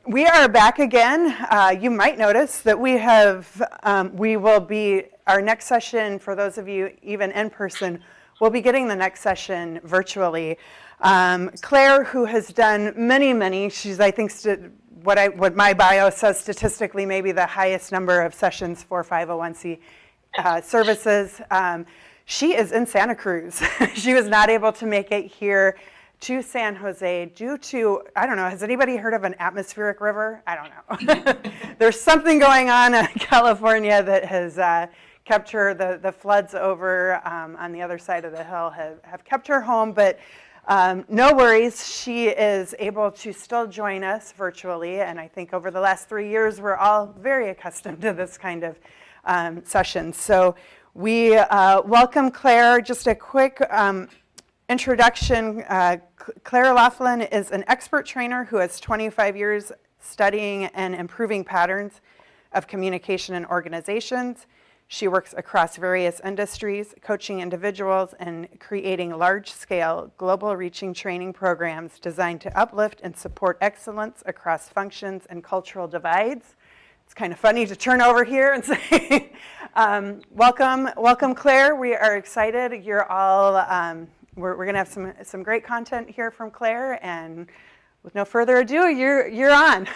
We are back again. You might notice that our next session, for those of you even in person, we'll be getting the next session virtually. Claire, who has done many, she's, I think, what my bio says statistically, maybe the highest number of sessions for 501c services. She is in Santa Cruz. She was not able to make it here to San Jose due to, I don't know, has anybody heard of an atmospheric river? I don't know. There's something going on in California that has kept her, the floods over on the other side of the hill have kept her home, but no worries, she is able to still join us virtually, and I think over the last 3 years, we're all very accustomed to this kind of session. So we welcome Claire. Just a quick introduction. Claire Laughlin is an expert trainer who has 25 years studying and improving patterns of communication in organizations. She works across various industries, coaching individuals and creating large-scale, global-reaching training programs designed to uplift and support excellence across functions and cultural divides. It's kind of funny to turn over here and say, welcome, Claire. We are excited. You're all, we're going to have some great content here from Claire, and with no further ado, you're on.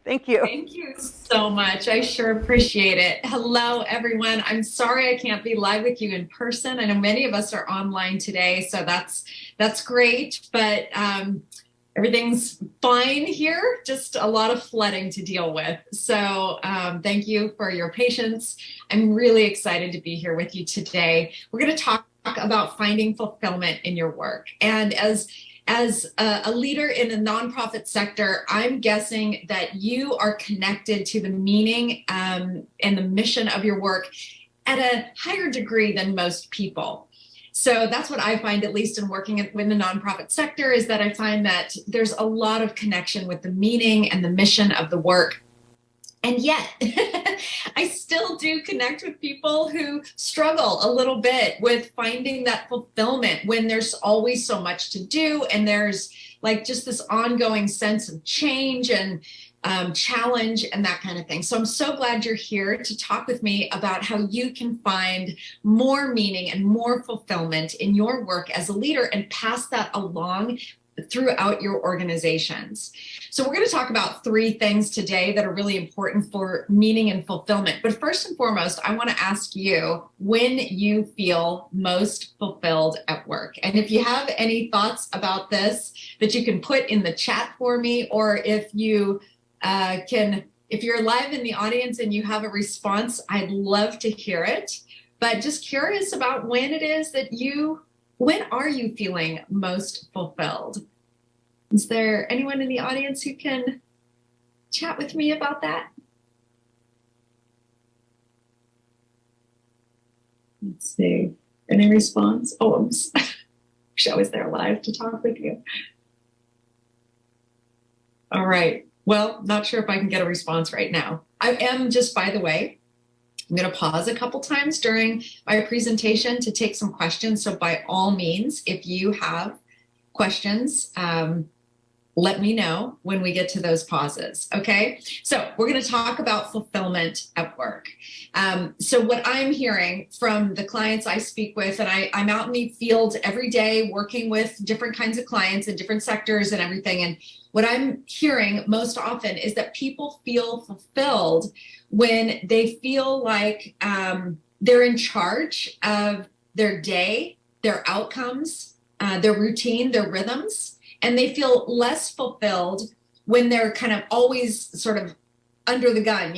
Thank you. Thank you so much. I sure appreciate it. Hello, everyone. I'm sorry I can't be live with you in person. I know many of us are online today, so that's great, but everything's fine here. Just a lot of flooding to deal with. So thank you for your patience. I'm really excited to be here with you today. We're going to talk about finding fulfillment in your work. And as a leader in the nonprofit sector, I'm guessing that you are connected to the meaning and the mission of your work at a higher degree than most people. So that's what I find, at least in working with the nonprofit sector, is that I find that there's a lot of connection with the meaning and the mission of the work. And yet, I still do connect with people who struggle a little bit with finding that fulfillment when there's always so much to do and there's like just this ongoing sense of change and challenge and that kind of thing. So I'm so glad you're here to talk with me about how you can find more meaning and more fulfillment in your work as a leader and pass that along throughout your organizations. So we're going to talk about 3 things today that are really important for meaning and fulfillment. But first and foremost, I want to ask you when you feel most fulfilled at work. And if you have any thoughts about this that you can put in the chat for me, or if you if you're live in the audience and you have a response, I'd love to hear it. But just curious about when it is that when are you feeling most fulfilled? Is there anyone in the audience who can chat with me about that? Let's see. Any response? Oh, I wish I was there live to talk with you. All right. Well, not sure if I can get a response right now. I am, just by the way, I'm going to pause a couple times during my presentation to take some questions. So by all means, if you have questions, let me know when we get to those pauses, okay? So we're going to talk about fulfillment at work. So what I'm hearing from the clients I speak with, and I'm out in the field every day working with different kinds of clients in different sectors and everything, and what I'm hearing most often is that people feel fulfilled when they feel like they're in charge of their day, their outcomes, their routine, their rhythms, and they feel less fulfilled when they're kind of always sort of under the gun,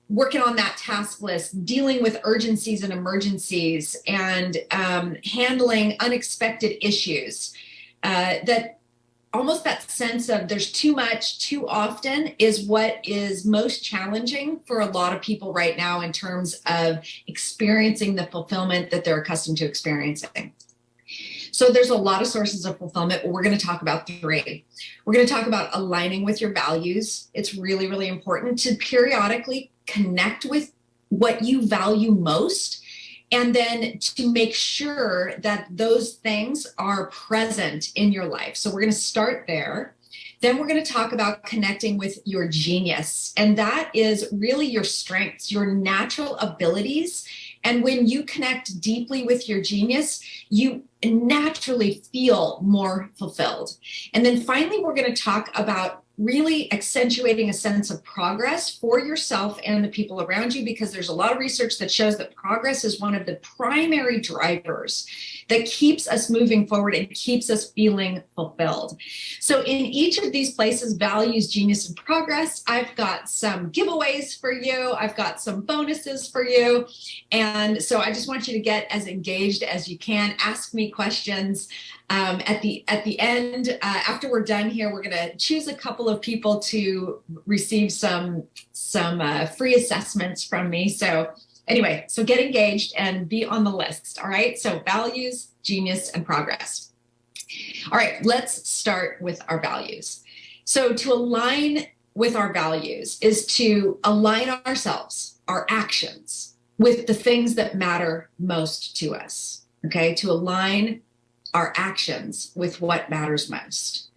working on that task list, dealing with urgencies and emergencies, and handling unexpected issues. That almost that sense of there's too much too often is what is most challenging for a lot of people right now in terms of experiencing the fulfillment that they're accustomed to experiencing. So there's a lot of sources of fulfillment, but we're going to talk about 3. We're going to talk about aligning with your values. It's really, really important to periodically connect with what you value most, and then to make sure that those things are present in your life. So we're going to start there. Then we're going to talk about connecting with your genius. And that is really your strengths, your natural abilities. And when you connect deeply with your genius, you naturally feel more fulfilled. And then finally, we're going to talk about really accentuating a sense of progress for yourself and the people around you, because there's a lot of research that shows that progress is one of the primary drivers that keeps us moving forward and keeps us feeling fulfilled. So in each of these places, values, genius, and progress, I've got some giveaways for you. I've got some bonuses for you. And so I just want you to get as engaged as you can. Ask me questions. At the end, after we're done here, we're going to choose a couple of people to receive some free assessments from me. So anyway, so get engaged and be on the list. All right. So values, genius, and progress. All right. Let's start with our values. So to align with our values is to align ourselves, our actions, with the things that matter most to us. Okay. To align our actions with what matters most.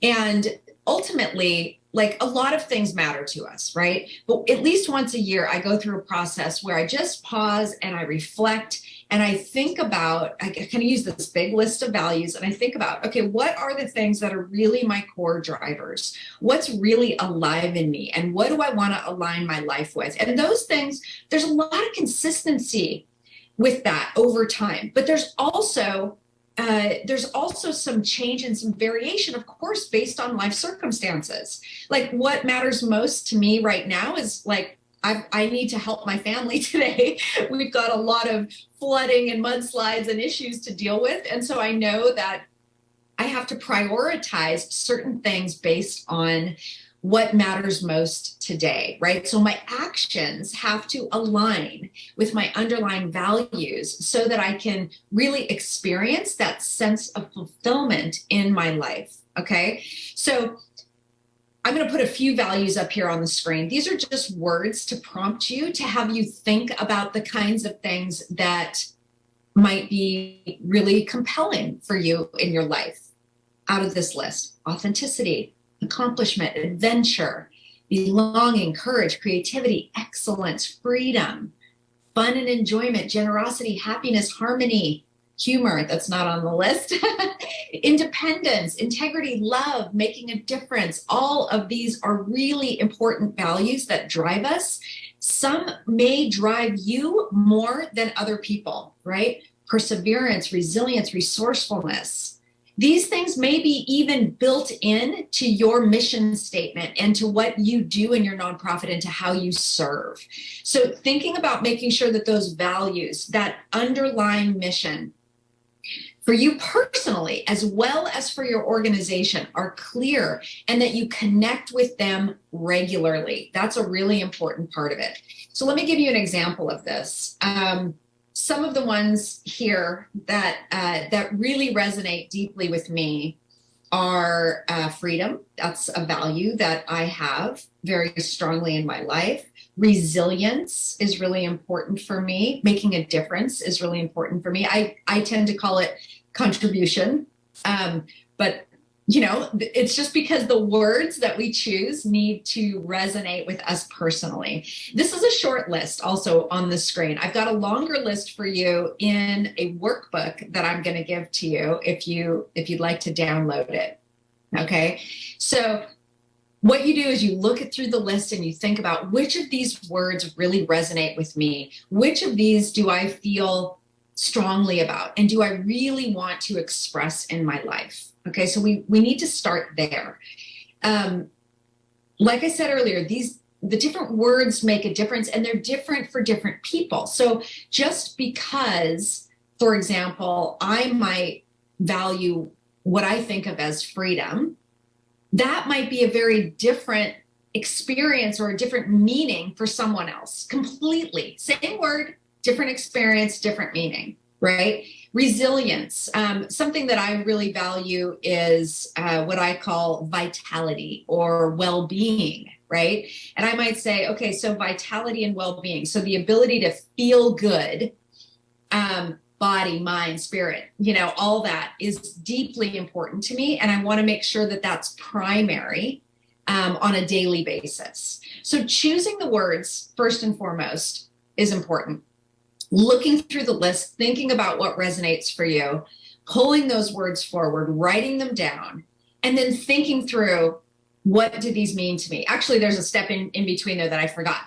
And ultimately, like, a lot of things matter to us, right? But at least once a year, I go through a process where I just pause and I reflect and I think about, I kind of use this big list of values and I think about, okay, what are the things that are really my core drivers? What's really alive in me? And what do I want to align my life with? And those things, there's a lot of consistency with that over time, but there's also some change and some variation, of course, based on life circumstances. Like, what matters most to me right now is, like, I need to help my family today. We've got a lot of flooding and mudslides and issues to deal with. And so I know that I have to prioritize certain things based on what matters most today, right? So my actions have to align with my underlying values so that I can really experience that sense of fulfillment in my life, okay? So I'm going to put a few values up here on the screen. These are just words to prompt you, to have you think about the kinds of things that might be really compelling for you in your life. Out of this list: authenticity, accomplishment, adventure, belonging, courage, creativity, excellence, freedom, fun and enjoyment, generosity, happiness, harmony, humor, that's not on the list, independence, integrity, love, making a difference. All of these are really important values that drive us. Some may drive you more than other people, right? Perseverance, resilience, resourcefulness. These things may be even built in to your mission statement and to what you do in your nonprofit and to how you serve. So thinking about making sure that those values, that underlying mission for you personally, as well as for your organization, are clear and that you connect with them regularly. That's a really important part of it. So let me give you an example of this. Some of the ones here that really resonate deeply with me are freedom. That's a value that I have very strongly in my life. Resilience is really important for me. Making a difference is really important for me. I tend to call it contribution, but it's just because the words that we choose need to resonate with us personally. This is a short list also on the screen. I've got a longer list for you in a workbook that I'm going to give to you if you'd like to download it. Okay. So what you do is you look through the list and you think about, which of these words really resonate with me? Which of these do I feel strongly about? And do I really want to express in my life? Okay, so we need to start there. Like I said earlier, the different words make a difference, and they're different for different people. So just because, for example, I might value what I think of as freedom, that might be a very different experience or a different meaning for someone else. Completely. Same word, different experience, different meaning, right? Resilience. Something that I really value is what I call vitality or well-being, right? And I might say, okay, so vitality and well-being. So the ability to feel good body, mind, spirit, all that is deeply important to me. And I want to make sure that that's primary on a daily basis. So choosing the words first and foremost is important. Looking through the list, thinking about what resonates for you, pulling those words forward, writing them down, and then thinking through, what do these mean to me? Actually, there's a step in between there that I forgot.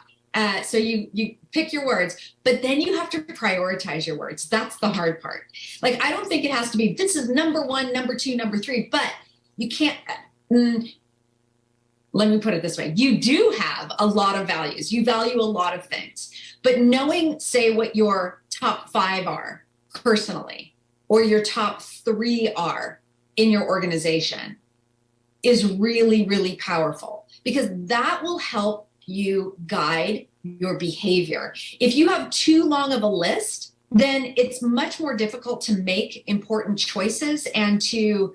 So you pick your words, but then you have to prioritize your words. That's the hard part. Like, I don't think it has to be, this is number 1, number 2, number 3, but you can't, let me put it this way. You do have a lot of values. You value a lot of things, but knowing, say, what your top 5 are personally, or your top 3 are in your organization is really, really powerful, because that will help you guide your behavior. If you have too long of a list, then it's much more difficult to make important choices and to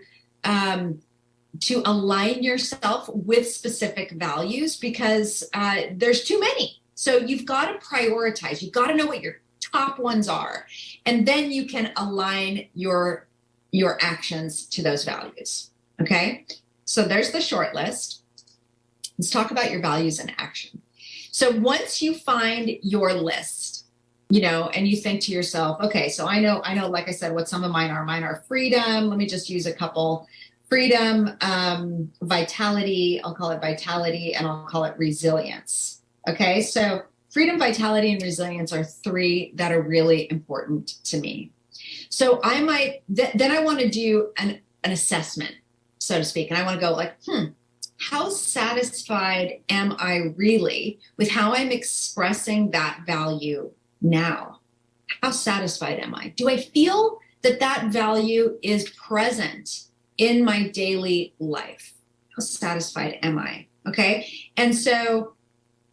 align yourself with specific values, because there's too many. So you've got to prioritize. You've got to know what your top ones are, and then you can align your actions to those values. Okay, so there's the short list. Let's talk about your values in action. So once you find your list, and you think to yourself, okay, so I know, like I said, what some of mine are. Mine are freedom. Let me just use a couple. Freedom, vitality, I'll call it vitality, and I'll call it resilience. Okay, so freedom, vitality, and resilience are 3 that are really important to me. So I might, then I want to do an assessment, so to speak. And I want to go like, how satisfied am I really with how I'm expressing that value now? How satisfied am I? Do I feel that that value is present in my daily life? How satisfied am I? Okay. And so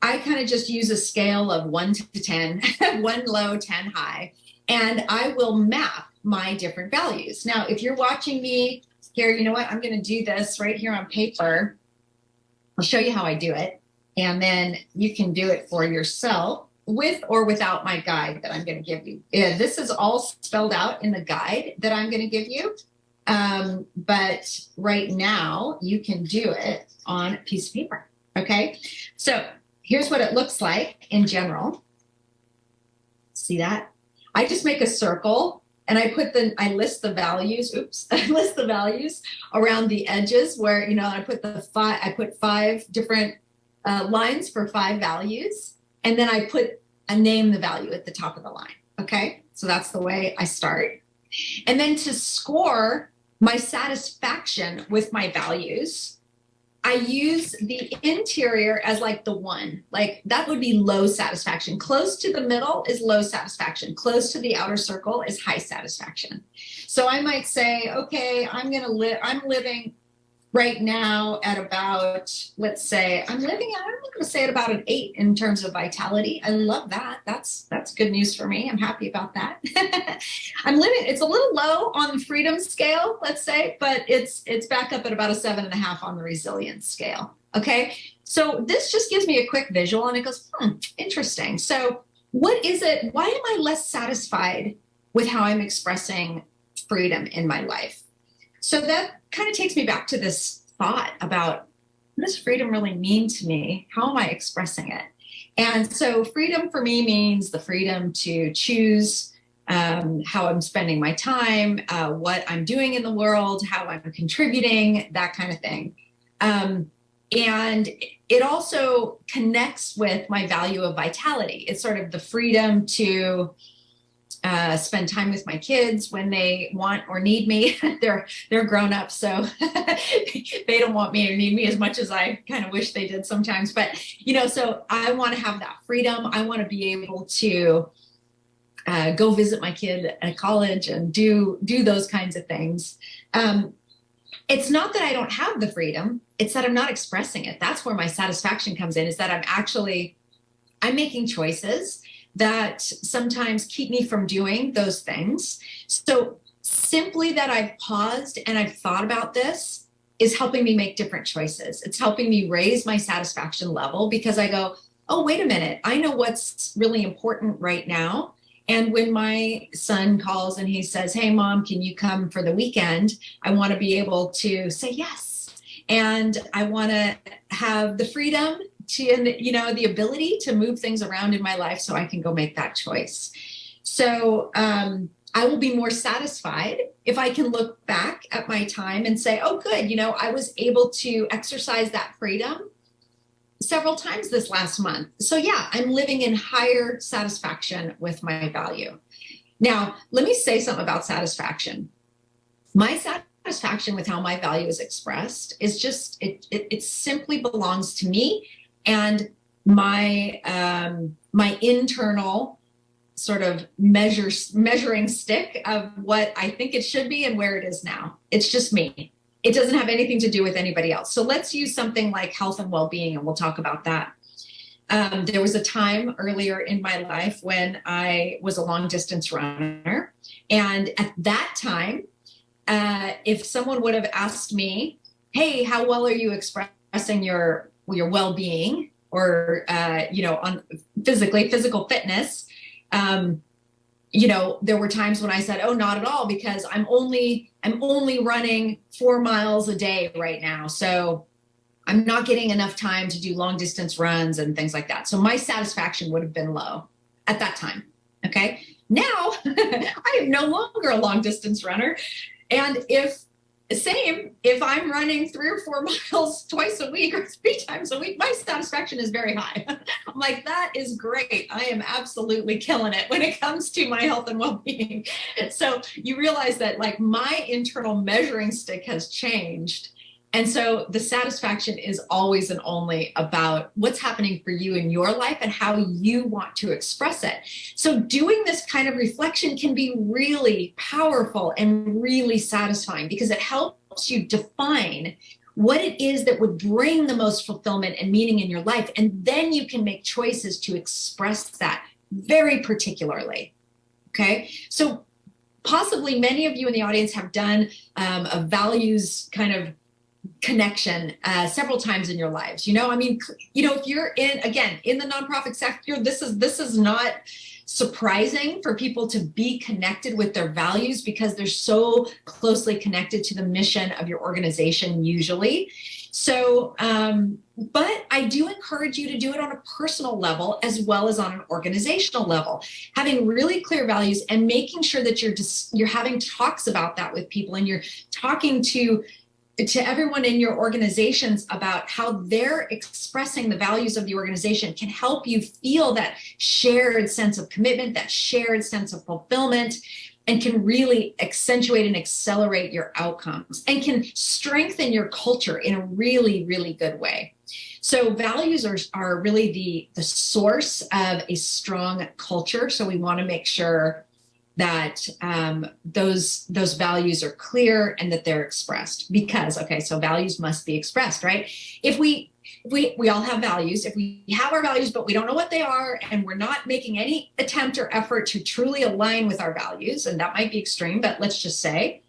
I kind of just use a scale of 1 to 10, 1 low, 10 high, and I will map my different values. Now, if you're watching me here, you know what? I'm going to do this right here on paper. I'll show you how I do it, and then you can do it for yourself with or without my guide that I'm going to give you. This is all spelled out in the guide that I'm going to give you. But right now you can do it on a piece of paper. Okay. So here's what it looks like in general. See that? I just make a circle and I list the values. I list the values around the edges where, I put 5 different lines for 5 values. And then I name the value at the top of the line. Okay. So that's the way I start. And then to score my satisfaction with my values, I use the interior as like the 1, like that would be low satisfaction. Close to the middle is low satisfaction. Close to the outer circle is high satisfaction. So I might say, okay, I'm living right now at about, let's say, I'm going to say at about an 8 in terms of vitality. I love that. That's good news for me. I'm happy about that. It's a little low on the freedom scale, let's say, but it's back up at about a 7.5 on the resilience scale. Okay. So this just gives me a quick visual and it goes, interesting. So what is it? Why am I less satisfied with how I'm expressing freedom in my life? So that kind of takes me back to this thought about, what does freedom really mean to me? How am I expressing it? And so freedom for me means the freedom to choose how I'm spending my time, what I'm doing in the world, how I'm contributing, that kind of thing. And it also connects with my value of vitality. It's sort of the freedom to spend time with my kids when they want or need me. They're grown up, so they don't want me or need me as much as I kind of wish they did sometimes. But, so I want to have that freedom. I want to be able to go visit my kid at college and do those kinds of things. It's not that I don't have the freedom. It's that I'm not expressing it. That's where my satisfaction comes in, is that I'm making choices that sometimes keep me from doing those things. So simply that I've paused and I've thought about this is helping me make different choices. It's helping me raise my satisfaction level, because I go, oh, wait a minute, I know what's really important right now. And when my son calls and he says, "Hey, mom, can you come for the weekend?" I want to be able to say yes. And I want to have the freedom to, and the ability to move things around in my life so I can go make that choice. So I will be more satisfied if I can look back at my time and say, oh, good, I was able to exercise that freedom several times this last month. So yeah, I'm living in higher satisfaction with my value. Now, let me say something about satisfaction. My satisfaction with how my value is expressed is just, it simply belongs to me and my internal sort of measuring stick of what I think it should be and where it is now. It's just me. It doesn't have anything to do with anybody else. So let's use something like health and well-being, and we'll talk about that. There was a time earlier in my life when I was a long distance runner. And at that time, if someone would have asked me, hey, how well are you expressing your well-being or, on physical fitness, there were times when I said, oh, not at all, because I'm only running 4 miles a day right now. So I'm not getting enough time to do long distance runs and things like that. So my satisfaction would have been low at that time. Okay. Now I am no longer a long distance runner. And if I'm running 3 or 4 miles twice a week or 3 times a week, my satisfaction is very high. I'm like, that is great. I am absolutely killing it when it comes to my health and well-being. So you realize that like my internal measuring stick has changed. And so the satisfaction is always and only about what's happening for you in your life and how you want to express it. So doing this kind of reflection can be really powerful and really satisfying because it helps you define what it is that would bring the most fulfillment and meaning in your life. And then you can make choices to express that very particularly. Okay. So possibly many of you in the audience have done a values kind of connection several times in your lives. If you're in the nonprofit sector, this is not surprising for people to be connected with their values because they're so closely connected to the mission of your organization usually. So, but I do encourage you to do it on a personal level as well as on an organizational level, having really clear values and making sure that you're having talks about that with people and you're talking to everyone in your organizations about how they're expressing the values of the organization can help you feel that shared sense of commitment, that shared sense of fulfillment, and can really accentuate and accelerate your outcomes and can strengthen your culture in a really, really good way. So values are really the source of a strong culture. So we want to make sure that those values are clear and that they're expressed because, so values must be expressed, right? If we all have values, if we have our values, but we don't know what they are, and we're not making any attempt or effort to truly align with our values, and that might be extreme, but let's just say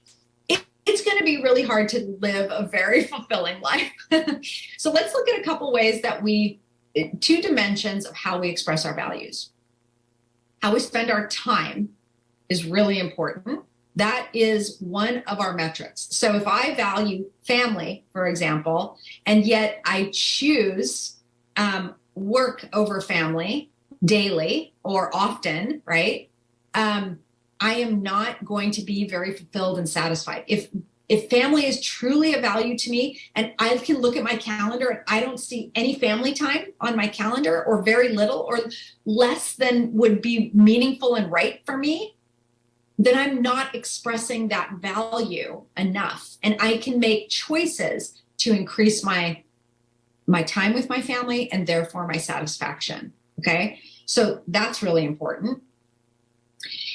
it's going to be really hard to live a very fulfilling life. So let's look at a couple ways that 2 dimensions of how we express our values. How we spend our time is really important. That is one of our metrics. So if I value family, for example, and yet I choose work over family daily or often, right? I am not going to be very fulfilled and satisfied. If family is truly a value to me and I can look at my calendar and I don't see any family time on my calendar or very little or less than would be meaningful and right for me, then I'm not expressing that value enough. And I can make choices to increase my time with my family and therefore my satisfaction. Okay. So that's really important.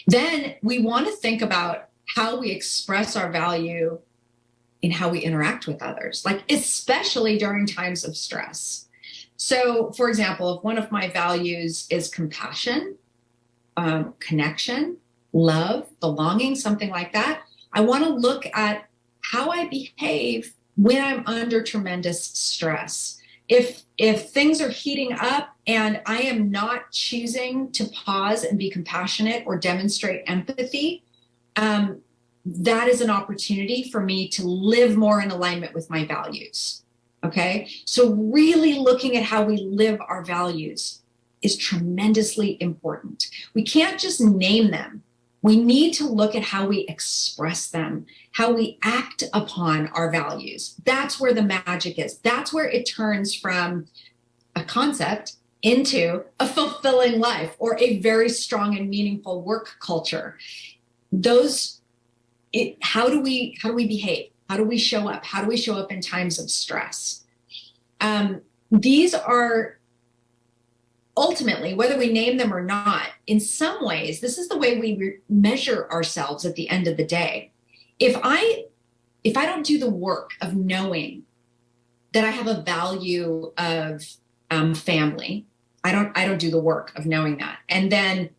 Then we want to think about how we express our value in how we interact with others, like especially during times of stress. So for example, if one of my values is compassion, connection, love, belonging, something like that, I want to look at how I behave when I'm under tremendous stress. If things are heating up and I am not choosing to pause and be compassionate or demonstrate empathy, that is an opportunity for me to live more in alignment with my values. Okay. So really looking at how we live our values is tremendously important. We can't just name them. We need to look at how we express them, how we act upon our values. That's where the magic is. That's where it turns from a concept into a fulfilling life or a very strong and meaningful work culture. How do we behave? How do we show up? How do we show up in times of stress? These are ultimately, whether we name them or not, in some ways, this is the way we measure ourselves at the end of the day. If I don't do the work of knowing that I have a value of family, I don't do the work of knowing that, and then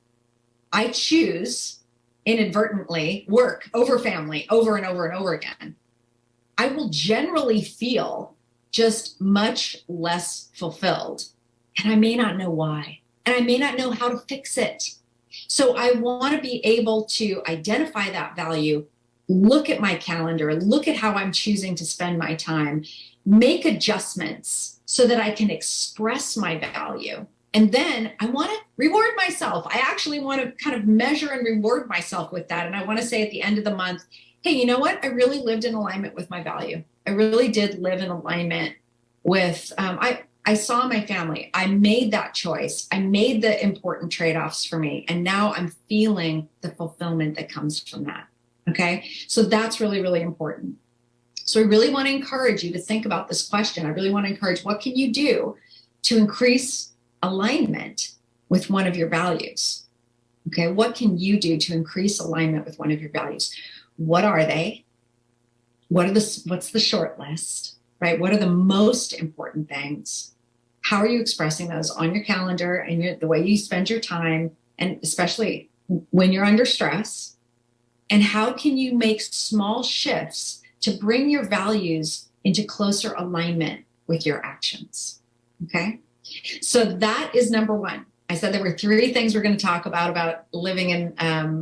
I choose inadvertently work over family over and over and over again, I will generally feel just much less fulfilled. And I may not know why, and I may not know how to fix it. So I want to be able to identify that value, look at my calendar, look at how I'm choosing to spend my time, make adjustments so that I can express my value. And then I want to reward myself. I actually want to kind of measure and reward myself with that. And I want to say at the end of the month, hey, you know what? I really lived in alignment with my value. I really did live in alignment with, I saw my family. I made that choice. I made the important trade-offs for me. And now I'm feeling the fulfillment that comes from that. Okay. So that's really, really important. So I really want to encourage you to think about this question. I really want to encourage, what can you do to increase alignment with one of your values? Okay. What can you do to increase alignment with one of your values? What are they? What's the short list, right? What are the most important things? How are you expressing those on your calendar and the way you spend your time, and especially when you're under stress? And how can you make small shifts to bring your values into closer alignment with your actions? Okay. So that is number one. I said there were 3 things we're going to talk about living in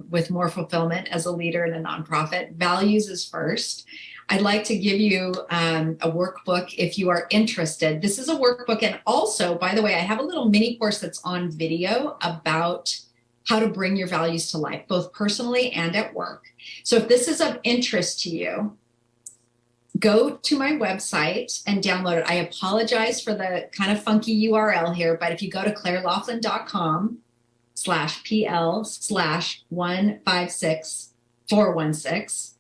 with more fulfillment as a leader in a nonprofit. Values is first. I'd like to give you a workbook if you are interested. This is a workbook. And also, by the way, I have a little mini course that's on video about how to bring your values to life, both personally and at work. So if this is of interest to you, go to my website and download it. I apologize for the kind of funky URL here, but if you go to clairelaughlin.com/PL/156416,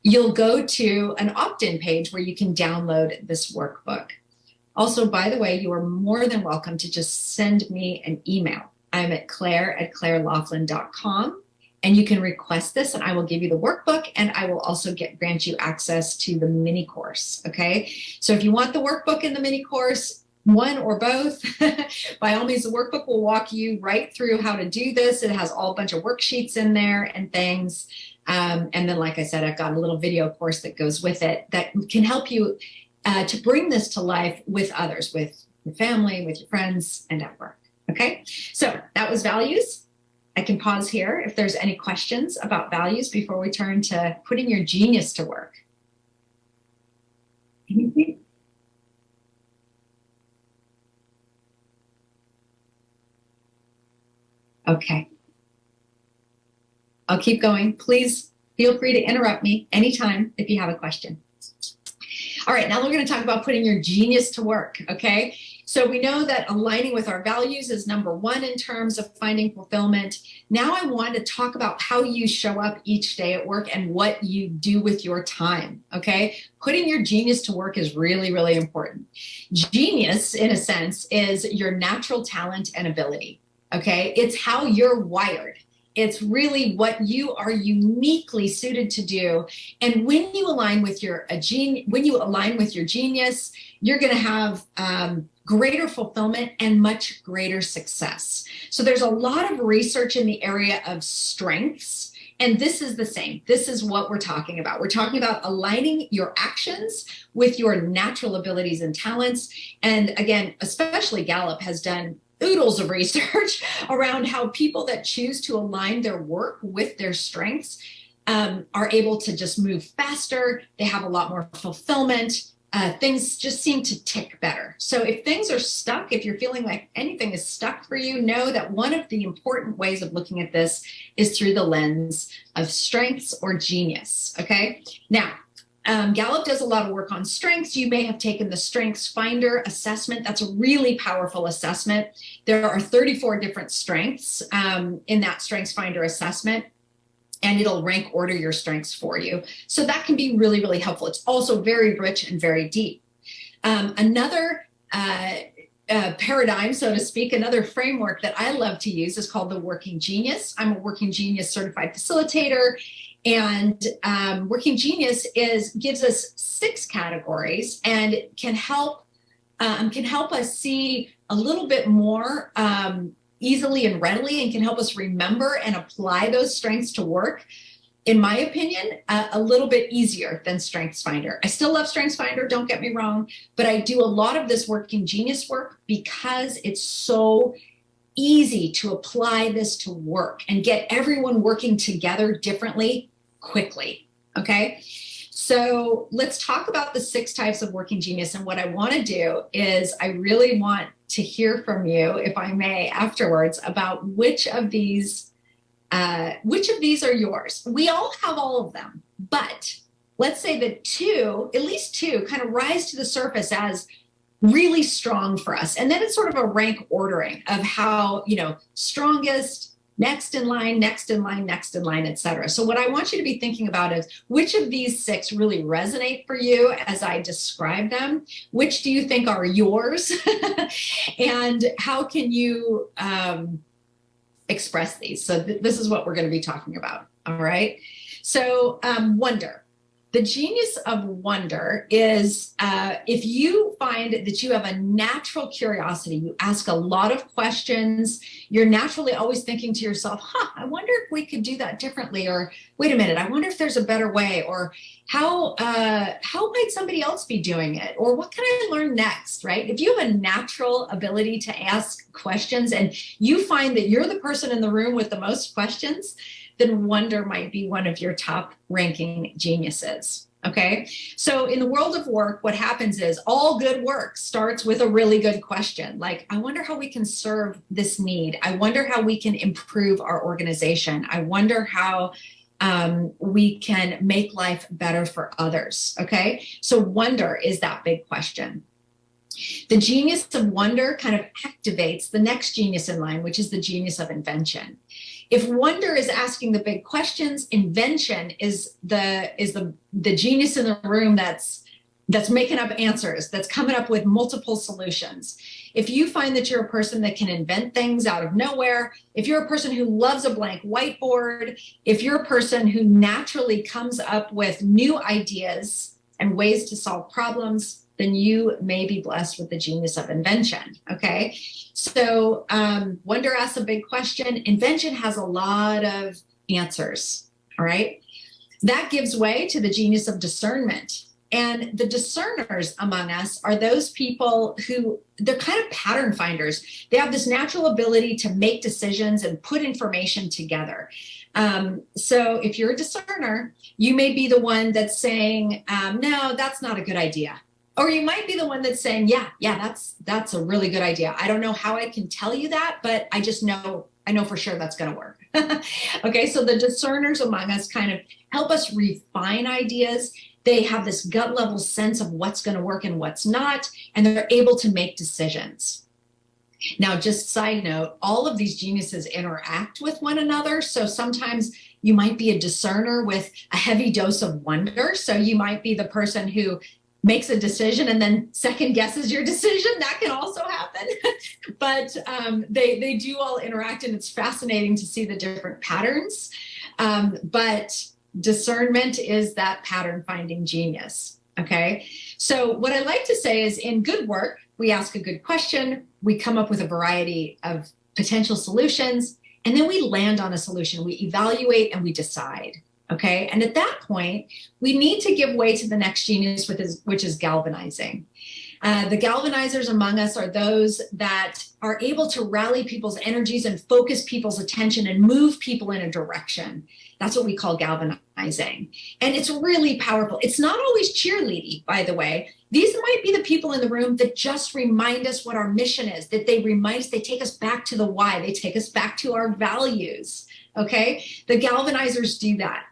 you'll go to an opt-in page where you can download this workbook. Also, by the way, you are more than welcome to just send me an email. I'm at claire@clairelaughlin.com, and you can request this and I will give you the workbook, and I will also grant you access to the mini course. Okay. So if you want the workbook and the mini course, one or both, by all means, the workbook will walk you right through how to do this. It has all a bunch of worksheets in there and things. And then, like I said, I've got a little video course that goes with it that can help you to bring this to life with others, with your family, with your friends, and at work. Okay. So that was values. I can pause here if there's any questions about values before we turn to putting your genius to work. Anything? Okay. I'll keep going. Please feel free to interrupt me anytime if you have a question. All right, now we're going to talk about putting your genius to work, okay? So we know that aligning with our values is number one in terms of finding fulfillment. Now I want to talk about how you show up each day at work and what you do with your time, okay? Putting your genius to work is really, really important. Genius, in a sense, is your natural talent and ability, okay? It's how you're wired. It's really what you are uniquely suited to do. And when you align with your genius, you're going to have greater fulfillment and much greater success. So there's a lot of research in the area of strengths And this is the same. This is what we're talking about. We're talking about aligning your actions with your natural abilities and talents. And again, especially Gallup has done oodles of research around how people that choose to align their work with their strengths are able to just move faster. They have a lot more fulfillment. Things just seem to tick better. So if things are stuck, if you're feeling like anything is stuck for you, know that one of the important ways of looking at this is through the lens of strengths or genius. Okay. Now, Gallup does a lot of work on strengths. You may have taken the Strengths Finder assessment. That's a really powerful assessment. There are 34 different strengths in that Strengths Finder assessment, and it'll rank order your strengths for you. So that can be really, really helpful. It's also very rich and very deep. Another paradigm, so to speak, another framework that I love to use is called the Working Genius. I'm a Working Genius certified facilitator, and Working Genius gives us 6 categories and can help us see a little bit more easily and readily, and can help us remember and apply those strengths to work, in my opinion, a little bit easier than Strengths Finder. I still love Strengths Finder, don't get me wrong, but I do a lot of this Working Genius work because it's so easy to apply this to work and get everyone working together differently quickly. Okay. So let's talk about the 6 types of Working Genius. And what I want to do is I really want to hear from you, if I may, afterwards about which of these are yours. We all have all of them, but let's say that 2, at least 2, kind of rise to the surface as really strong for us. And then it's sort of a rank ordering of how, strongest, next in line, next in line, next in line, et cetera. So what I want you to be thinking about is which of these 6 really resonate for you as I describe them? Which do you think are yours? And how can you express these? So this is what we're going to be talking about. All right. So wonder. The genius of wonder is if you find that you have a natural curiosity, you ask a lot of questions, you're naturally always thinking to yourself, I wonder if we could do that differently, or wait a minute, I wonder if there's a better way, or how might somebody else be doing it, or what can I learn next, right? If you have a natural ability to ask questions and you find that you're the person in the room with the most questions, then wonder might be one of your top ranking geniuses. Okay. So in the world of work, what happens is all good work starts with a really good question. Like, I wonder how we can serve this need. I wonder how we can improve our organization. I wonder how we can make life better for others. Okay. So wonder is that big question. The genius of wonder kind of activates the next genius in line, which is the genius of invention. If wonder is asking the big questions, invention is the genius in the room that's making up answers, that's coming up with multiple solutions. If you find that you're a person that can invent things out of nowhere, if you're a person who loves a blank whiteboard, if you're a person who naturally comes up with new ideas and ways to solve problems, then you may be blessed with the genius of invention. Okay. So wonder asks a big question. Invention has a lot of answers. All right. That gives way to the genius of discernment. And the discerners among us are those people who they're kind of pattern finders. They have this natural ability to make decisions and put information together. So if you're a discerner, you may be the one that's saying, no, that's not a good idea. Or you might be the one that's saying, yeah, that's a really good idea. I don't know how I can tell you that, but I know for sure that's going to work. Okay, so the discerners among us kind of help us refine ideas. They have this gut level sense of what's going to work and what's not, and they're able to make decisions. Now, just side note, all of these geniuses interact with one another. So sometimes you might be a discerner with a heavy dose of wonder. So you might be the person who makes a decision and then second guesses your decision. That can also happen. But they do all interact, and it's fascinating to see the different patterns. But discernment is that pattern finding genius. Okay. So what I like to say is in good work, we ask a good question, we come up with a variety of potential solutions, And then we land on a solution. We evaluate and we decide. Okay. And at that point, we need to give way to the next genius, which is galvanizing. The galvanizers among us are those that are able to rally people's energies and focus people's attention and move people in a direction. That's what we call galvanizing. And it's really powerful. It's not always cheerleading, by the way. These might be the people in the room that just remind us what our mission is, that they remind us, they take us back to the why, they take us back to our values. Okay. The galvanizers do that.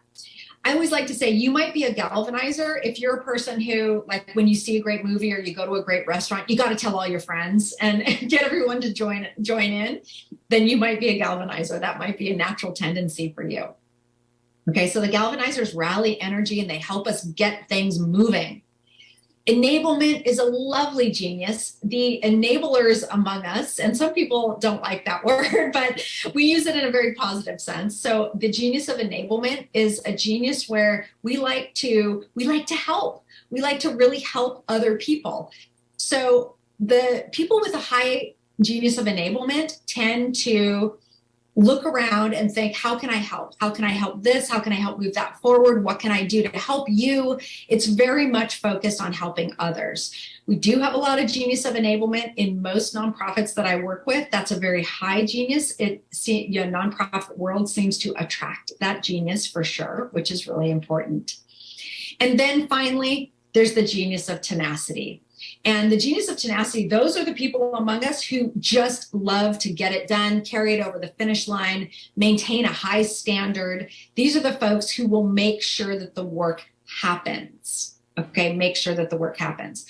I always like to say you might be a galvanizer if you're a person who, like, when you see a great movie or you go to a great restaurant, you got to tell all your friends and get everyone to join in. Then you might be a galvanizer. That might be a natural tendency for you. Okay, so the galvanizers rally energy and they help us get things moving. Enablement is a lovely genius. The enablers among us, and some people don't like that word, but we use it in a very positive sense. So the genius of enablement is a genius where we like to help. We like to really help other people. So the people with a high genius of enablement tend to look around and think, how can I help? How can I help this? How can I help move that forward? What can I do to help you? It's very much focused on helping others. We do have a lot of genius of enablement in most nonprofits that I work with. That's a very high genius. Nonprofit world seems to attract that genius for sure, which is really important. And then finally, there's the genius of tenacity. And the genius of tenacity, those are the people among us who just love to get it done, carry it over the finish line, maintain a high standard. These are the folks who will make sure that the work happens. Okay, make sure that the work happens.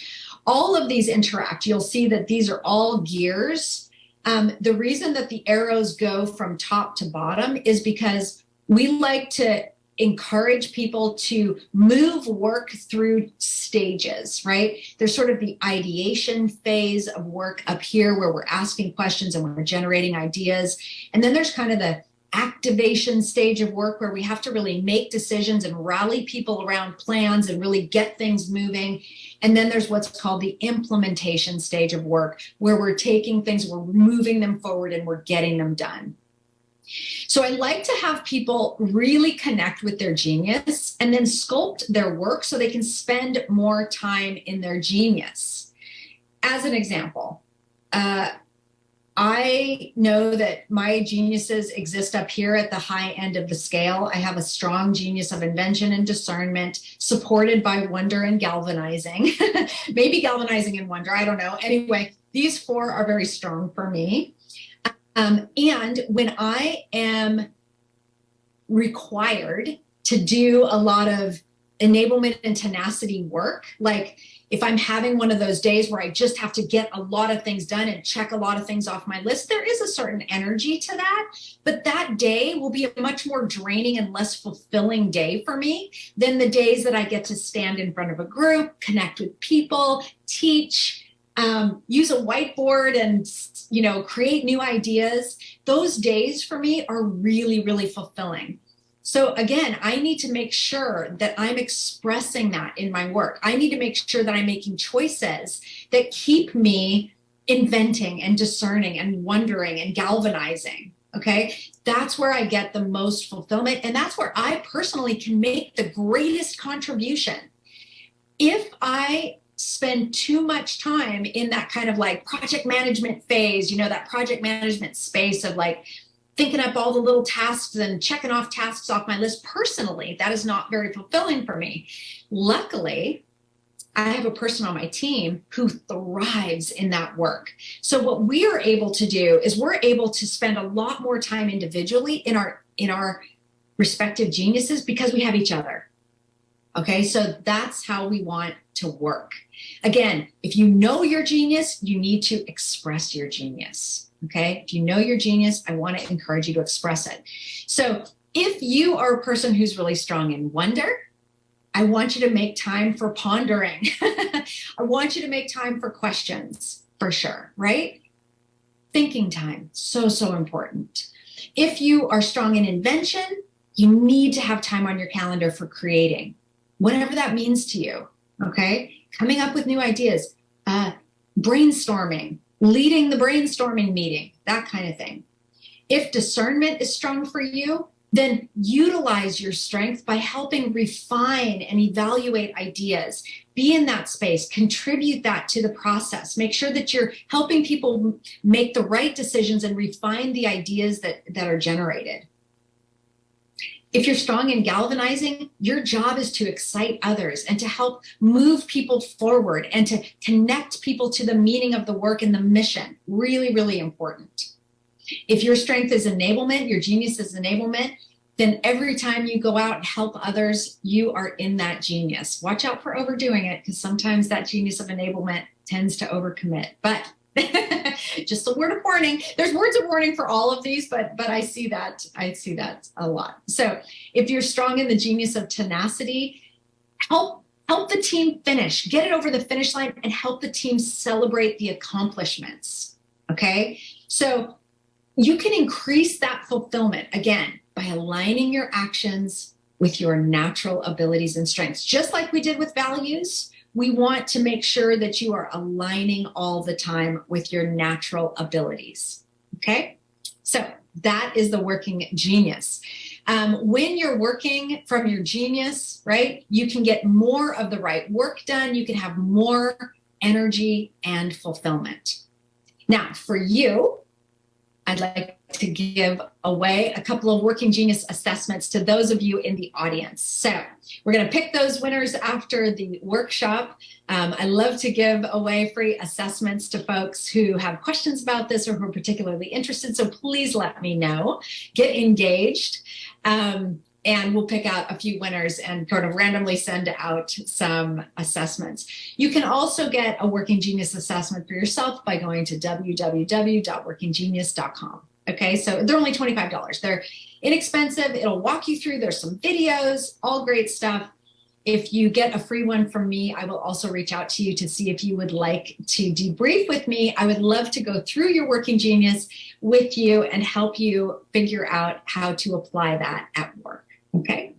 All of these interact. You'll see that these are all gears. The reason that the arrows go from top to bottom is because we like to encourage people to move work through stages, right? There's sort of the ideation phase of work up here where we're asking questions and we're generating ideas. And then there's kind of the activation stage of work where we have to really make decisions and rally people around plans and really get things moving. And then there's what's called the implementation stage of work where we're taking things, we're moving them forward and we're getting them done. So I like to have people really connect with their genius and then sculpt their work so they can spend more time in their genius. As an example, I know that my geniuses exist up here at the high end of the scale. I have a strong genius of invention and discernment supported by wonder and galvanizing, maybe galvanizing and wonder, I don't know. Anyway, these four are very strong for me. And when I am required to do a lot of enablement and tenacity work, like if I'm having one of those days where I just have to get a lot of things done and check a lot of things off my list, there is a certain energy to that. But that day will be a much more draining and less fulfilling day for me than the days that I get to stand in front of a group, connect with people, teach, use a whiteboard and, create new ideas. Those days for me are really, really fulfilling. So again, I need to make sure that I'm expressing that in my work. I need to make sure that I'm making choices that keep me inventing and discerning and wondering and galvanizing. Okay, that's where I get the most fulfillment. And that's where I personally can make the greatest contribution. If I spend too much time in that kind of like project management phase, that project management space of like thinking up all the little tasks and checking off tasks off my list personally, that is not very fulfilling for me. Luckily, I have a person on my team who thrives in that work. So what we are able to do is we're able to spend a lot more time individually in our respective geniuses because we have each other. Okay, so that's how we want to work. Again, if you know your genius, you need to express your genius. Okay, if you know your genius, I want to encourage you to express it. So if you are a person who's really strong in wonder, I want you to make time for pondering. I want you to make time for questions, for sure, right? Thinking time, so, so important. If you are strong in invention, you need to have time on your calendar for creating, whatever that means to you, okay? Coming up with new ideas, brainstorming, leading the brainstorming meeting, that kind of thing. If discernment is strong for you, then utilize your strength by helping refine and evaluate ideas. Be in that space, contribute that to the process. Make sure that you're helping people make the right decisions and refine the ideas that are generated. If you're strong in galvanizing, your job is to excite others and to help move people forward and to connect people to the meaning of the work and the mission. Really, really important. If your strength is enablement, your genius is enablement, then every time you go out and help others, you are in that genius. Watch out for overdoing it, because sometimes that genius of enablement tends to overcommit. But just a word of warning. There's words of warning for all of these, but I see that a lot. So if you're strong in the genius of tenacity, help the team finish, get it over the finish line, and help the team celebrate the accomplishments. Okay, so you can increase that fulfillment, again, by aligning your actions with your natural abilities and strengths. Just like we did with values, we want to make sure that you are aligning all the time with your natural abilities, okay? So that is the working genius. When you're working from your genius, right, you can get more of the right work done. You can have more energy and fulfillment. Now, for you, I'd like to give away a couple of working genius assessments to those of you in the audience. So we're going to pick those winners after the workshop. I love to give away free assessments to folks who have questions about this or who are particularly interested. So please let me know. Get engaged. And we'll pick out a few winners and sort of randomly send out some assessments. You can also get a Working Genius assessment for yourself by going to www.workinggenius.com. Okay, so they're only $25. They're inexpensive. It'll walk you through. There's some videos, all great stuff. If you get a free one from me, I will also reach out to you to see if you would like to debrief with me. I would love to go through your Working Genius with you and help you figure out how to apply that at work. Okay.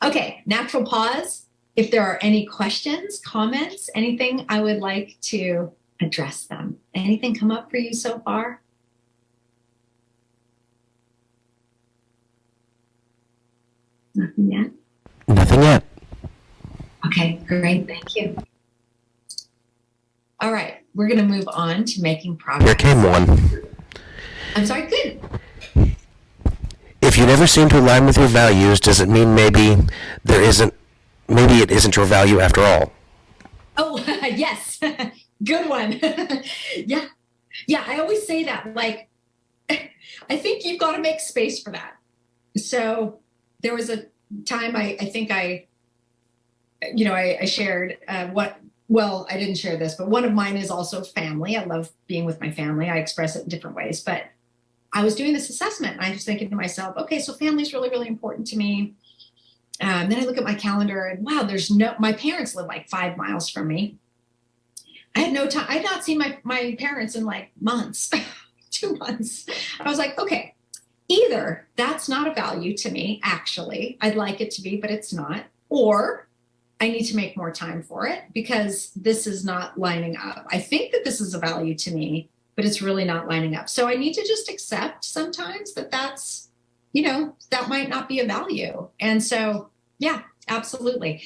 Okay, natural pause. If there are any questions, comments, anything, I would like to address them. Anything come up for you so far? Nothing yet? Nothing yet. Okay, great. Thank you. All right, we're going to move on to making progress. Here came one. I'm sorry, good. If you never seem to align with your values, does it mean maybe it isn't your value after all? Oh, yes. Good one. Yeah. Yeah, I always say that. Like, I think you've got to make space for that. So there was a time I think I shared well, I didn't share this, but one of mine is also family. I love being with my family. I express it in different ways, but I was doing this assessment and I was thinking to myself, okay, so family's really, really important to me. Then I look at my calendar and wow, my parents live like 5 miles from me. I had no time. I had not seen my parents in like months, 2 months. I was like, okay, either that's not a value to me, actually, I'd like it to be, but it's not, or I need to make more time for it because this is not lining up. I think that this is a value to me, but it's really not lining up. So I need to just accept sometimes that's, that might not be a value. And so, yeah, absolutely.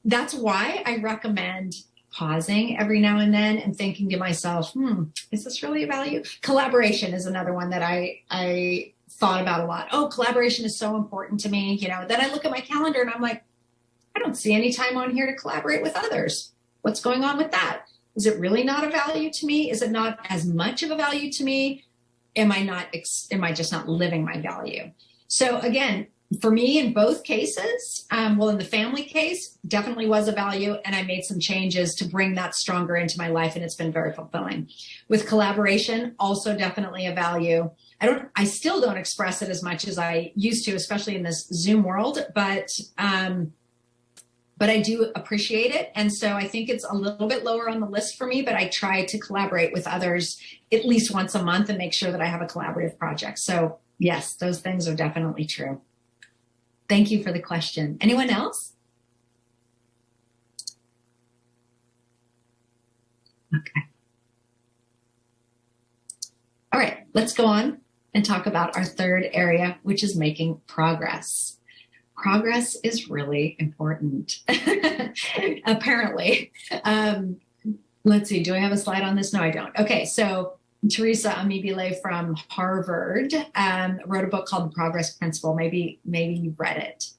That's why I recommend pausing every now and then and thinking to myself, is this really a value? Collaboration is another one that I thought about a lot. Oh, collaboration is so important to me. Then I look at my calendar and I'm like, I don't see any time on here to collaborate with others. What's going on with that? Is it really not a value to me? Is it not as much of a value to me? Am I just not living my value? So again, for me in both cases, in the family case, definitely was a value, and I made some changes to bring that stronger into my life, and it's been very fulfilling. With collaboration, also definitely a value. I still don't express it as much as I used to, especially in this Zoom world, but I do appreciate it. And so I think it's a little bit lower on the list for me, but I try to collaborate with others at least once a month and make sure that I have a collaborative project. So yes, those things are definitely true. Thank you for the question. Anyone else? Okay. All right. let's go on and talk about our third area, which is making progress. Progress is really important, apparently. Let's see, do I have a slide on this? No, I don't. Okay, so Teresa Amibile from Harvard wrote a book called The Progress Principle. Maybe you've read it.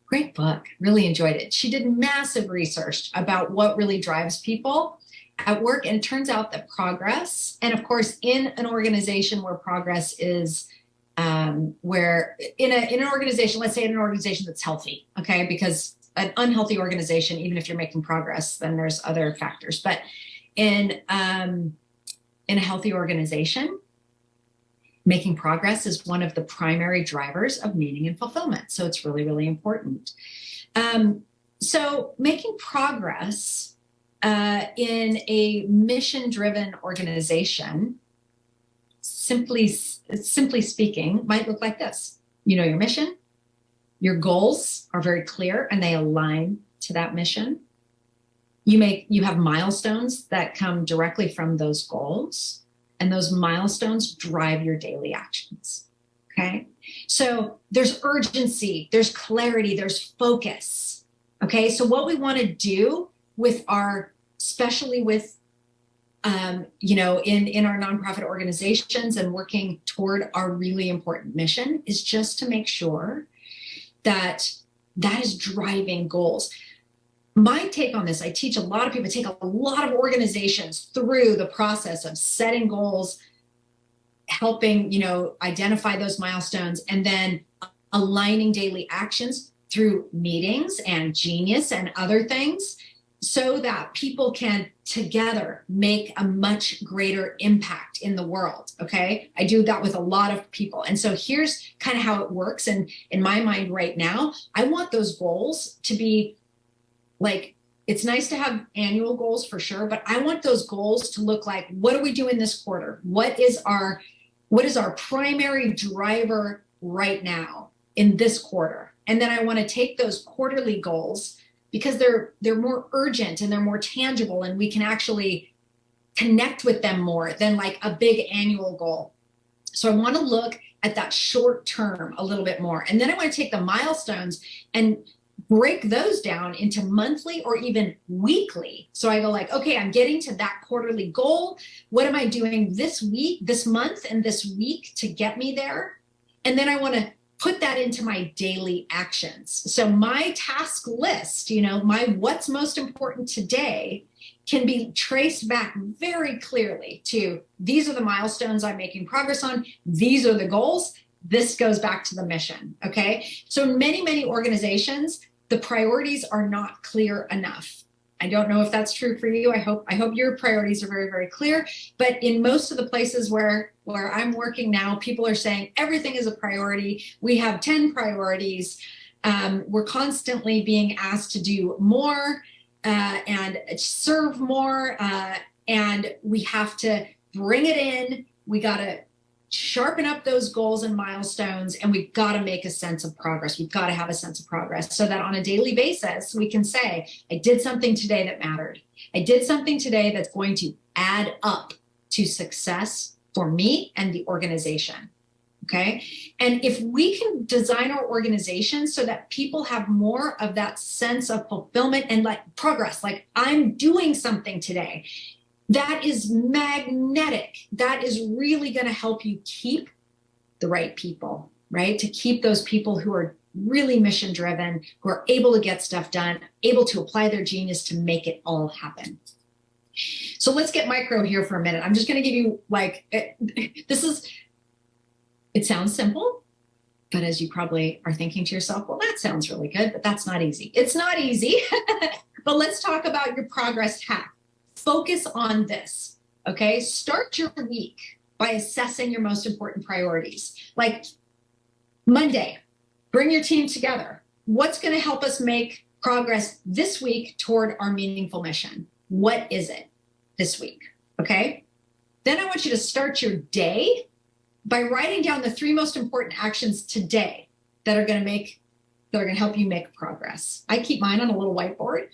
Great book, really enjoyed it. She did massive research about what really drives people at work, and it turns out that progress, and of course, in an organization where progress is, where in an organization, let's say in an organization that's healthy, okay, because an unhealthy organization, even if you're making progress, then there's other factors. But in a healthy organization, making progress is one of the primary drivers of meaning and fulfillment. So it's really, really important. So making progress in a mission-driven organization, simply speaking, might look like this. You know your mission, your goals are very clear and they align to that mission. You have milestones that come directly from those goals, and those milestones drive your daily actions. Okay, so there's urgency, there's clarity, there's focus. Okay, so what we want to do with our, especially with in our nonprofit organizations and working toward our really important mission, is just to make sure that that is driving goals. My take on this, I teach a lot of people, take a lot of organizations through the process of setting goals, helping, identify those milestones, and then aligning daily actions through meetings and Genius and other things, so that people can together make a much greater impact in the world. Okay, I do that with a lot of people. And so here's kind of how it works. And in my mind right now, I want those goals to be like, it's nice to have annual goals for sure, but I want those goals to look like, what are we doing this quarter? What is our primary driver right now in this quarter? And then I want to take those quarterly goals, because they're more urgent and they're more tangible, and we can actually connect with them more than like a big annual goal. So I want to look at that short term a little bit more. And then I want to take the milestones and break those down into monthly or even weekly. So I go like, okay, I'm getting to that quarterly goal. What am I doing this week, this month, and this week to get me there? And then I want to put that into my daily actions. So my task list, my what's most important today, can be traced back very clearly to, these are the milestones I'm making progress on. These are the goals. This goes back to the mission. Okay. So many, many organizations, the priorities are not clear enough. I don't know if that's true for you. I hope your priorities are very, very clear. But in most of the places where I'm working now, people are saying everything is a priority. We have 10 priorities. We're constantly being asked to do more and serve more. And we have to bring it in. We got to sharpen up those goals and milestones, and we've got to make a sense of progress. We've got to have a sense of progress so that on a daily basis, we can say, I did something today that mattered. I did something today that's going to add up to success for me and the organization. Okay. And if we can design our organization so that people have more of that sense of fulfillment and like progress, like I'm doing something today, that is magnetic. That is really going to help you keep the right people, right? To keep those people who are really mission driven, who are able to get stuff done, able to apply their genius to make it all happen. So let's get micro here for a minute. I'm just going to give you like, it sounds simple, but as you probably are thinking to yourself, well, that sounds really good, but that's not easy. It's not easy, but let's talk about your progress hack. Focus on this, okay? Start your week by assessing your most important priorities. Like Monday, bring your team together. What's going to help us make progress this week toward our meaningful mission? What is it this week, okay? Then I want you to start your day by writing down the 3 most important actions today that are going to help you make progress. I keep mine on a little whiteboard.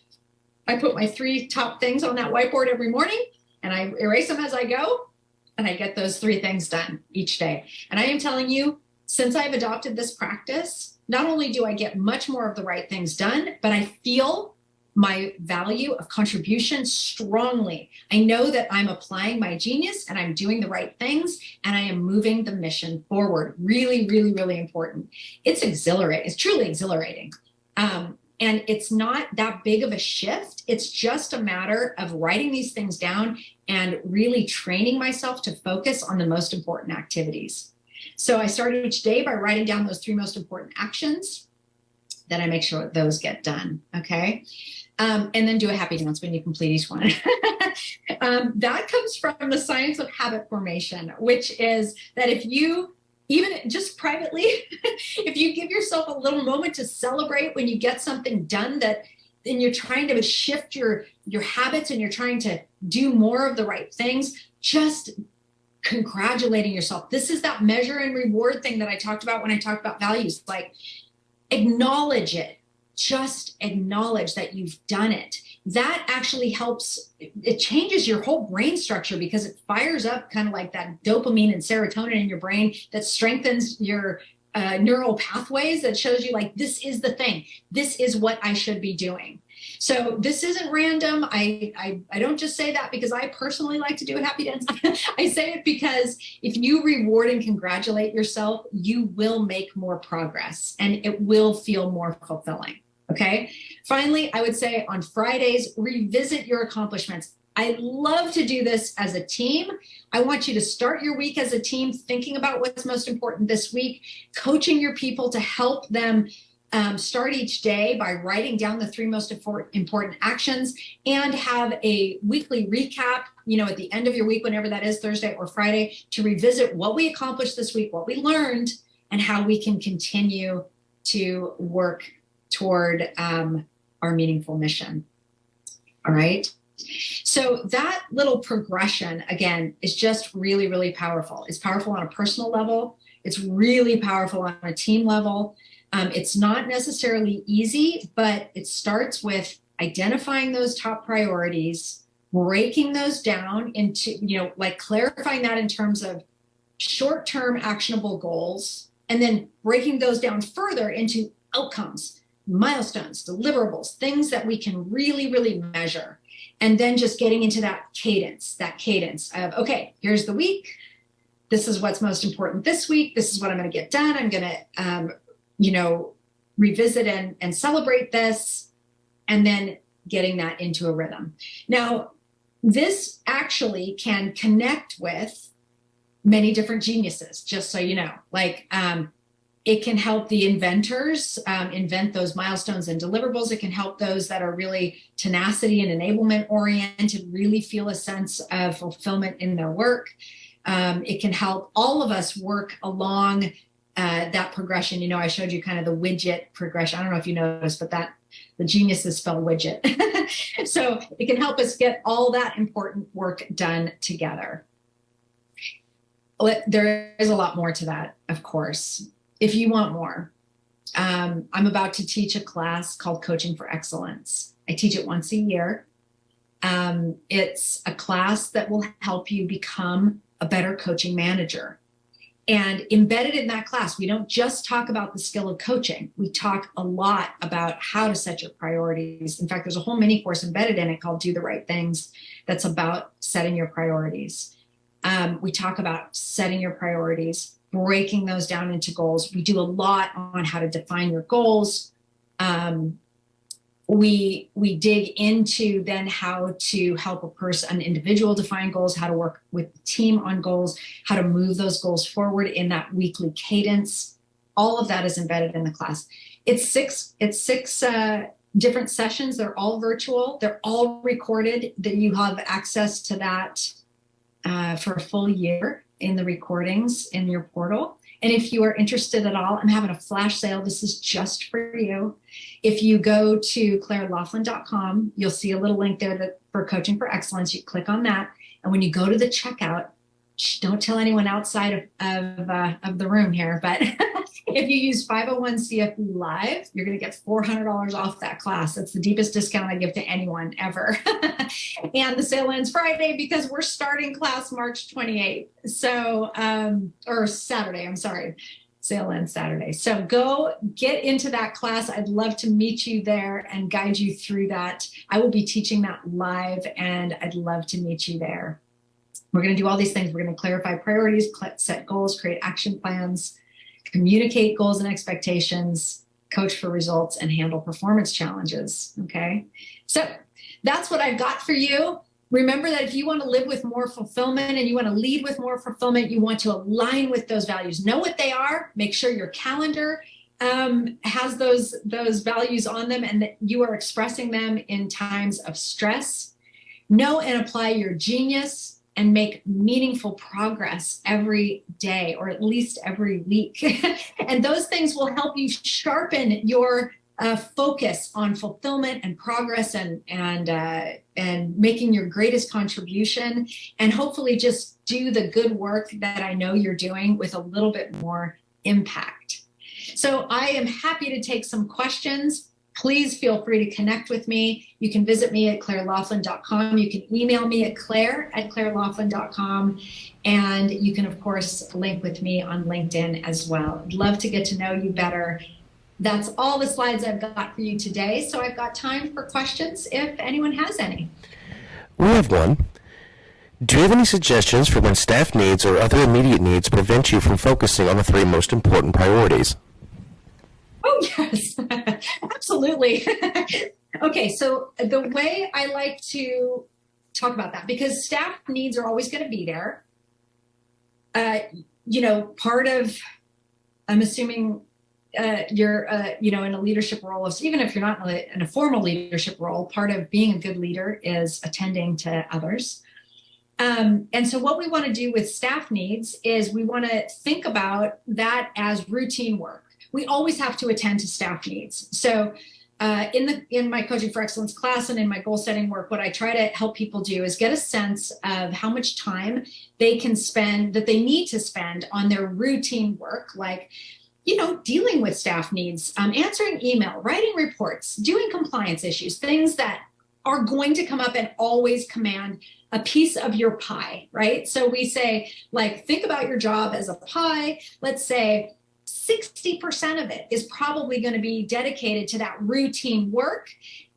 I put my 3 top things on that whiteboard every morning, and I erase them as I go. and I get those 3 things done each day. And I am telling you, since I've adopted this practice, not only do I get much more of the right things done, but I feel my value of contribution strongly. I know that I'm applying my genius and I'm doing the right things and I am moving the mission forward. Really, really, really important. It's exhilarating. It's truly exhilarating. And it's not that big of a shift. It's just a matter of writing these things down and really training myself to focus on the most important activities. So I started each day by writing down those 3 most important actions. Then I make sure that those get done. Okay. And then do a happy dance when you complete each one. That comes from the science of habit formation, which is that if you, even just privately, if you give yourself a little moment to celebrate when you get something done that, and you're trying to shift your habits and you're trying to do more of the right things, just congratulating yourself. This is that measure and reward thing that I talked about when I talked about values. Like, acknowledge it. Just acknowledge that you've done it. That actually helps. It changes your whole brain structure because it fires up kind of like that dopamine and serotonin in your brain that strengthens your neural pathways, that shows you like, this is the thing. This is what I should be doing. So this isn't random. I don't just say that because I personally like to do a happy dance. I say it because if you reward and congratulate yourself, you will make more progress and it will feel more fulfilling. Okay. Finally, I would say on Fridays, revisit your accomplishments. I love to do this as a team. I want you to start your week as a team, thinking about what's most important this week, coaching your people to help them start each day by writing down the 3 most important actions, and have a weekly recap, at the end of your week, whenever that is, Thursday or Friday, to revisit what we accomplished this week, what we learned, and how we can continue to work toward our meaningful mission. All right. So that little progression, again, is just really, really powerful. It's powerful on a personal level. It's really powerful on a team level. It's not necessarily easy, but it starts with identifying those top priorities, breaking those down into, like clarifying that in terms of short-term actionable goals, and then breaking those down further into outcomes, milestones, deliverables, things that we can really, really measure. And then just getting into that cadence of, okay, here's the week. This is what's most important this week. This is what I'm going to get done. I'm going to, revisit and celebrate this, and then getting that into a rhythm. Now, this actually can connect with many different geniuses, just so you know. Like, it can help the inventors invent those milestones and deliverables. It can help those that are really tenacity and enablement oriented really feel a sense of fulfillment in their work. It can help all of us work along that progression. I showed you kind of the widget progression. I don't know if you noticed, but the geniuses spell widget. So it can help us get all that important work done together. There is a lot more to that, of course. If you want more, I'm about to teach a class called Coaching for Excellence. I teach it once a year. It's a class that will help you become a better coaching manager. And embedded in that class, we don't just talk about the skill of coaching. We talk a lot about how to set your priorities. In fact, there's a whole mini course embedded in it called Do the Right Things that's about setting your priorities. We talk about setting your priorities, breaking those down into goals. We do a lot on how to define your goals. We dig into then how to help an individual define goals, how to work with the team on goals, how to move those goals forward in that weekly cadence. All of that is embedded in the class. It's six different sessions. They're all virtual. They're all recorded. That you have access to that for a full year in the recordings in your portal. And if you are interested at all, I'm having a flash sale. This is just for you. If you go to clairelaughlin.com, you'll see a little link there for Coaching for Excellence. You click on that. And when you go to the checkout, don't tell anyone outside of the room here, but If you use 501 CFP Live, you're going to get $400 off that class. That's the deepest discount I give to anyone ever. And the sale ends Friday because we're starting class March 28th. So, or Saturday, I'm sorry. Sale ends Saturday. So go get into that class. I'd love to meet you there and guide you through that. I will be teaching that live, and I'd love to meet you there. We're going to do all these things. We're going to clarify priorities, set goals, create action plans, communicate goals and expectations, coach for results, and handle performance challenges. Okay. So that's what I've got for you. Remember that if you want to live with more fulfillment and you want to lead with more fulfillment, you want to align with those values. Know what they are. Make sure your calendar has those values on them and that you are expressing them in times of stress. Know and apply your genius and make meaningful progress every day, or at least every week. And those things will help you sharpen your focus on fulfillment and progress and making your greatest contribution, and hopefully just do the good work that I know you're doing with a little bit more impact. So I am happy to take some questions. Please feel free to connect with me. You can visit me at clairelaughlin.com. You can email me at claire@clairelaughlin.com. And you can, of course, link with me on LinkedIn as well. I'd love to get to know you better. That's all the slides I've got for you today. So I've got time for questions if anyone has any. We have one. Do you have any suggestions for when staff needs or other immediate needs prevent you from focusing on the 3 most important priorities? Oh, yes, absolutely. Okay, so the way I like to talk about that, because staff needs are always going to be there. Part of, I'm assuming you're, in a leadership role, even if you're not in a formal leadership role, part of being a good leader is attending to others. And so what we want to do with staff needs is we want to think about that as routine work. We always have to attend to staff needs. So in my Coaching for Excellence class and in my goal setting work, what I try to help people do is get a sense of how much time they can spend, that they need to spend on their routine work, like, dealing with staff needs, answering email, writing reports, doing compliance issues, things that are going to come up and always command a piece of your pie, right? So we say, think about your job as a pie. Let's say 60% of it is probably going to be dedicated to that routine work,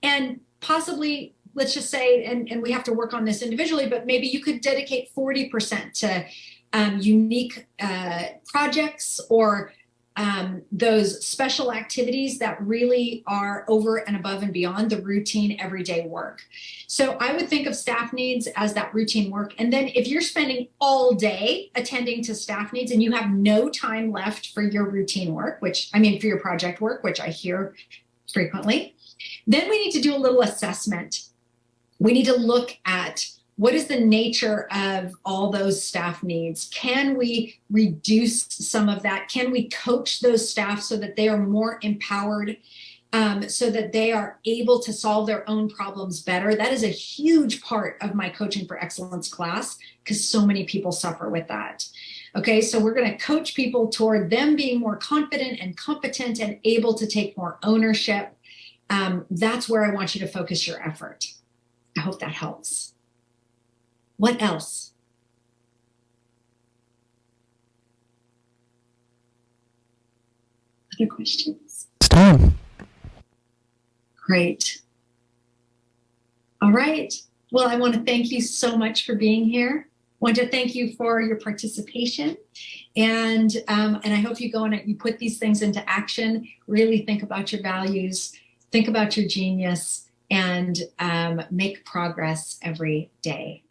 and possibly, let's just say, and we have to work on this individually, but maybe you could dedicate 40% to unique projects or those special activities that really are over and above and beyond the routine everyday work. So I would think of staff needs as that routine work. And then if you're spending all day attending to staff needs and you have no time left for your routine work, for your project work, which I hear frequently, then we need to do a little assessment. We need to look at what is the nature of all those staff needs? Can we reduce some of that? Can we coach those staff so that they are more empowered, so that they are able to solve their own problems better? That is a huge part of my Coaching for Excellence class, because so many people suffer with that. Okay, so we're going to coach people toward them being more confident and competent and able to take more ownership. That's where I want you to focus your effort. I hope that helps. What else? Other questions? It's time. Great. All right. Well, I want to thank you so much for being here. I want to thank you for your participation. And I hope you go and you put these things into action. Really think about your values, think about your genius, and make progress every day.